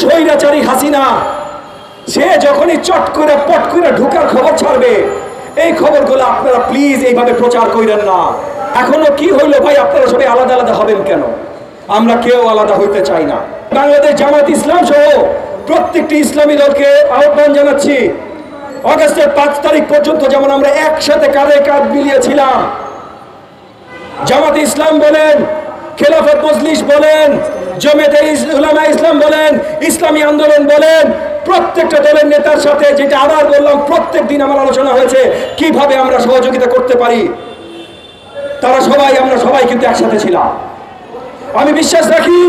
স্বৈরাচারী হাসিনা সে যখনই চট করে পট করে ঢুকার খবর ছাড়বে, এই খবরগুলো আপনারা প্লিজ এইভাবে প্রচার করেন না। এখনো কি হইলো ভাই, আপনারা সবাই আলাদা আলাদা হবেন কেন? আমরা কেউ আলাদা হইতে চাই না। বাংলাদেশ জামাত ইসলাম সহ প্রত্যেকটি ইসলামী দলকে আহ্বান জানাচ্ছি, আগস্টের 5 তারিখ পর্যন্ত যেমন আমরা একসাথে কাঁধে কাঁধ মিলিয়েছিলাম, জামাত ইসলাম বলেন, খেলাফত মজলিস বলেন, জমিয়তে উলামা ইসলাম বলেন, ইসলামী আন্দোলন বলেন, প্রত্যেকটা দলের নেতার সাথে, যেটা আবার বললাম, প্রত্যেক দিন আমার আলোচনা হয়েছে কিভাবে আমরা সহযোগিতা করতে পারি। আমরা সবাই কিন্তু একসাথে ছিলাম। আমি বিশ্বাস রাখি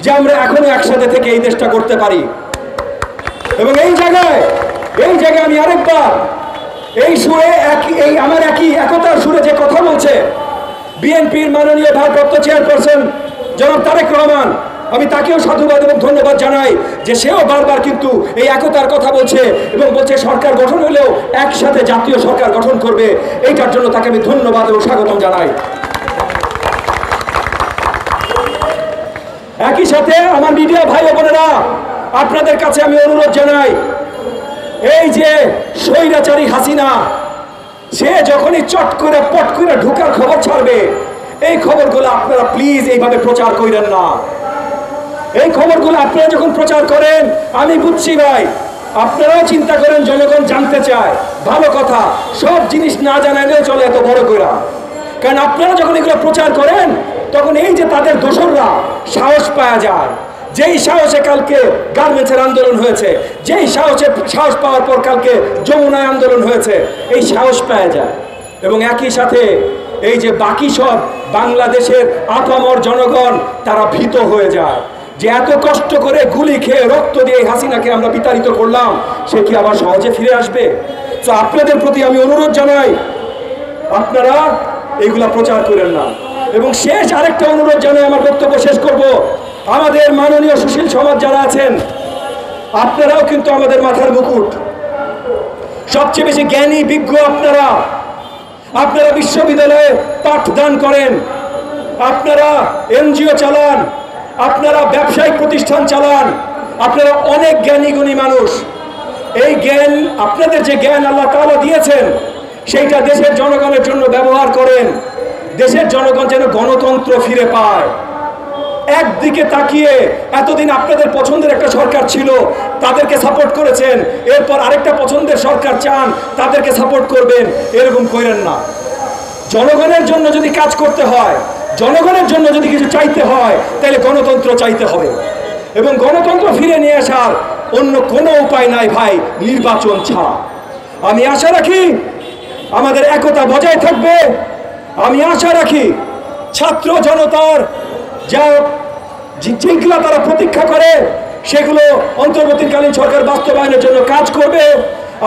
যে আমরা এখনো একসাথে থেকে এই দেশটা করতে পারি। এবং এই জায়গায় আমি আরেকবার এই সুরে আমার একতার সুরে যে কথা বলছে বিএনপির মাননীয় ভারপ্রাপ্ত চেয়ারপারসন জনাব তারেক রহমান, আমি তাকেও সাধুবাদ এবং ধন্যবাদ জানাই যে সেও বারবার কিন্তু এই একতার কথা বলছে এবং বলছে সরকার গঠন হলেও একসাথে জাতীয় সরকার গঠন করবে। এইটার জন্য তাকে আমি ধন্যবাদ এবং স্বাগতম জানাই। একই সাথে আমার মিডিয়া ভাই ও বোনেরা, আপনাদের কাছে আমি অনুরোধ জানাই, এই যে স্বৈরাচারী হাসিনা সে যখনই চট করে পট করে ঢুকার খবর ছাড়বে, এই খবরগুলো আপনারা প্লিজ এইভাবে প্রচার করেন না। এই খবরগুলো আপনারা যখন প্রচার করেন, আমি বুঝছি ভাই আপনারাও চিন্তা করেন জনগণ জানতে চায়, ভালো কথা, সব জিনিস না জানাইলেও চলে এত বড় করে। কারণ আপনারা যখন এগুলো প্রচার করেন তখন এই যে তাদের দোসররা সাহস পাওয়া যায়, যেই সাহসে কালকে গার্মেন্টসের আন্দোলন হয়েছে, যেই সাহস পাওয়ার পর কালকে যমুনায় আন্দোলন হয়েছে, এই সাহস পাওয়া যায়। এবং একই সাথে এই যে বাকি সব বাংলাদেশের আপামর জনগণ তারা ভীত হয়ে যায় যে এত কষ্ট করে গুলি খেয়ে রক্ত দিয়ে হাসিনাকে আমরা বিতাড়িত করলাম, সে কি আবার সহজে ফিরে আসবে? তো আপনাদের প্রতি আমি অনুরোধ জানাই, আপনারা এইগুলা প্রচার করেন না। এবং শেষ আরেকটা অনুরোধ জানাই, আমার বক্তব্য শেষ করব, আমাদের মাননীয় সুশীল সমাজ যারা আছেন, আপনারাও কিন্তু আমাদের মাথার মুকুট, সবচেয়ে বেশি জ্ঞানী বিজ্ঞ আপনারা বিশ্ববিদ্যালয়ে পাঠদান করেন, আপনারা এনজিও চালান, আপনারা ব্যবসায়িক প্রতিষ্ঠান চালান, আপনারা অনেক জ্ঞানী গুণী মানুষ। এই জ্ঞান, আপনাদের যে জ্ঞান আল্লাহ তাআলা দিয়েছেন, সেইটা দেশের জনগণের জন্য ব্যবহার করেন। দেশের জনগণ যেন গণতন্ত্র ফিরে পায়। একদিকে তাকিয়ে এতদিন আপনাদের পছন্দের একটা সরকার ছিল, তাদেরকে সাপোর্ট করেছেন, এরপর আরেকটা পছন্দের সরকার চান, তাদেরকে সাপোর্ট করবেন, এরকম করেন না। জনগণের জন্য যদি কাজ করতে হয়, জনগণের জন্য যদি কিছু চাইতে হয়, তাহলে গণতন্ত্র চাইতে হবে। এবং গণতন্ত্র ফিরে নিয়ে আসার অন্য কোনো উপায় নাই ভাই, নির্বাচন ছাড়া। আমি আশা রাখি আমাদের একতা বজায় থাকবে। আমি আশা রাখি ছাত্র জনতার যেগুলো তারা প্রতীক্ষা করে সেগুলো অন্তর্বর্তীকালীন সরকার বাস্তবায়নের জন্য কাজ করবে।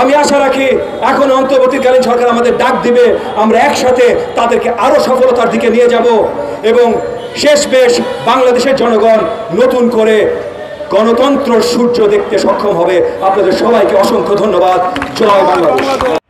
আমি আশা রাখি এখন অন্তর্বর্তীকালীন সরকার আমাদের ডাক দিবে, আমরা একসাথে তাদেরকে আরো সফলতার দিকে নিয়ে যাব এবং শেষমেশ বাংলাদেশের জনগণ নতুন করে গণতন্ত্র সূর্য দেখতে সক্ষম হবে। আপনাদের সবাইকে অসংখ্য ধন্যবাদ। জয় বাংলাদেশ।